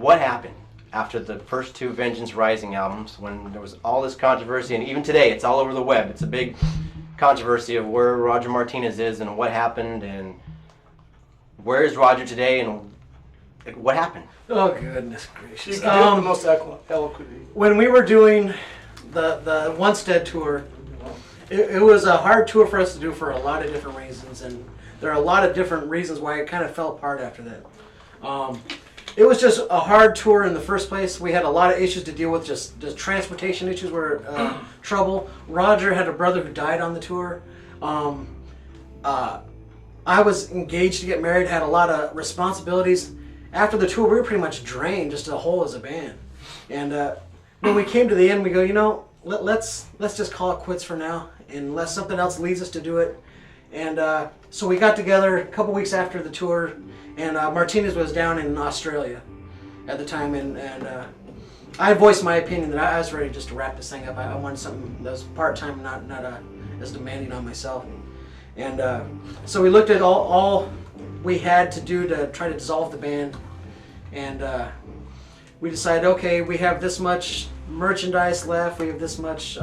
what happened after the first two Vengeance Rising albums when there was all this controversy, and even today it's all over the web. It's a big controversy of where Roger Martinez is and what happened and where is Roger today and what happened. Oh, goodness gracious. You can do it the most eloquently. When we were doing the Once Dead tour, it was a hard tour for us to do for a lot of different reasons, and there are a lot of different reasons why it kind of fell apart after that. It was just a hard tour in the first place. We had a lot of issues to deal with, just the transportation issues were trouble. Roger had a brother who died on the tour. I was engaged to get married, had a lot of responsibilities. After the tour, we were pretty much drained just as a whole as a band. And when we came to the end, we go, you know, let's just call it quits for now, unless something else leads us to do it. And so we got together a couple weeks after the tour, and Martinez was down in Australia at the time, and I voiced my opinion that I was ready just to wrap this thing up. I wanted something that was part-time, not as demanding on myself. And so we looked at all we had to do to try to dissolve the band, and we decided, okay, we have this much merchandise left, we have this much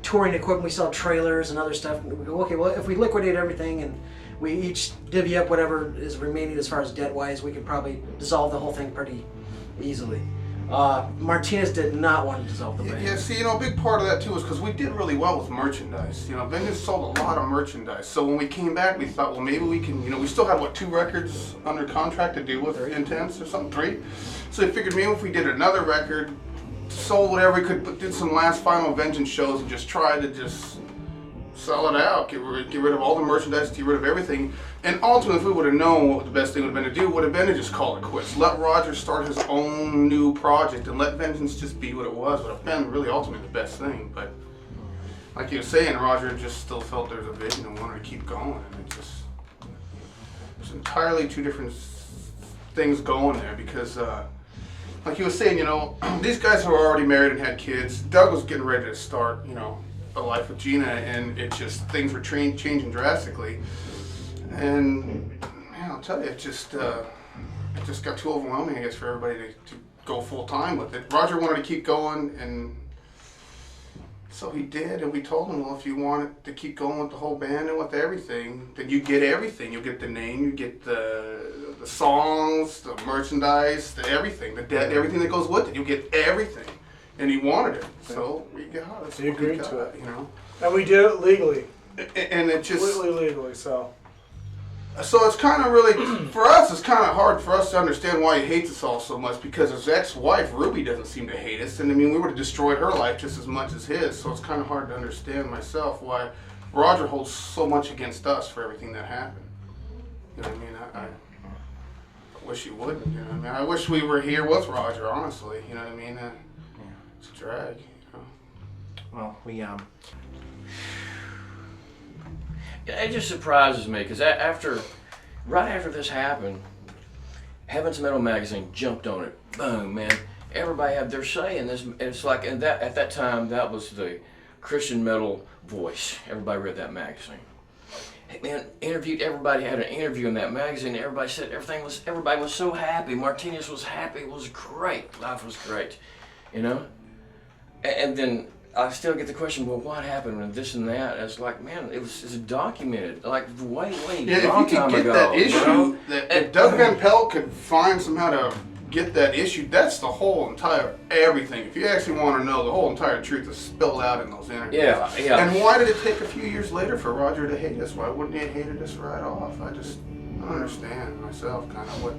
touring equipment, we sell trailers and other stuff. We go, okay, well, if we liquidate everything and we each divvy up whatever is remaining as far as debt-wise, we could probably dissolve the whole thing pretty easily. Martinez did not want to dissolve the band. Yeah, see, a big part of that too is because we did really well with merchandise. Vengeance sold a lot of merchandise. So when we came back, we thought, well, maybe we can, we still had, 2 records under contract to do with Intense or something, 3. So we figured maybe if we did another record, sold whatever we could, did some last final Vengeance shows and just try to just sell it out, get rid of all the merchandise, get rid of everything. And ultimately, if we would have known what the best thing would have been to do, would have been to just call it quits. Let Roger start his own new project and let Vengeance just be what it was. Would have been really ultimately the best thing. But like you were saying, Roger just still felt there was a vision and wanted to keep going. And it's entirely 2 different things going there because like you were saying, these guys who were already married and had kids, Doug was getting ready to start, a life with Gina, and it just, things were changing drastically. And man, I'll tell you, it just got too overwhelming, I guess, for everybody to go full time with it. Roger wanted to keep going, and so he did. And we told him, well, if you wanted to keep going with the whole band and with everything, then you get everything. You'll get the name, you get the songs, the merchandise, the everything, the debt, everything that goes with it. You get everything. And he wanted it, so we got it. He agreed to it, And we did it legally. And it just completely legally, so it's kind of really, for us, it's kind of hard for us to understand why he hates us all so much, because his ex-wife, Ruby, doesn't seem to hate us. And we would have destroyed her life just as much as his, so it's kind of hard to understand myself why Roger holds so much against us for everything that happened. I wish he wouldn't, I wish we were here with Roger, honestly, It's a drag, Well, we It just surprises me because right after this happened, Heaven's Metal magazine jumped on it. Boom, man! Everybody had their say in this. It's like at that time that was the Christian metal voice. Everybody read that magazine. Hey, man, interviewed everybody. Had an interview in that magazine. Everybody said everybody was so happy. Martinez was happy. It was great. Life was great, And then I still get the question, well, what happened with this and that? It's like, man, it's documented, like way long time ago. That issue, if Doug Van Pelt could find somehow to get that issue, that's the whole entire everything. If you actually want to know, the whole entire truth is spilled out in those interviews. Yeah. And why did it take a few years later for Roger to hate us? Why wouldn't he have hated us right off? I don't understand myself kind of what.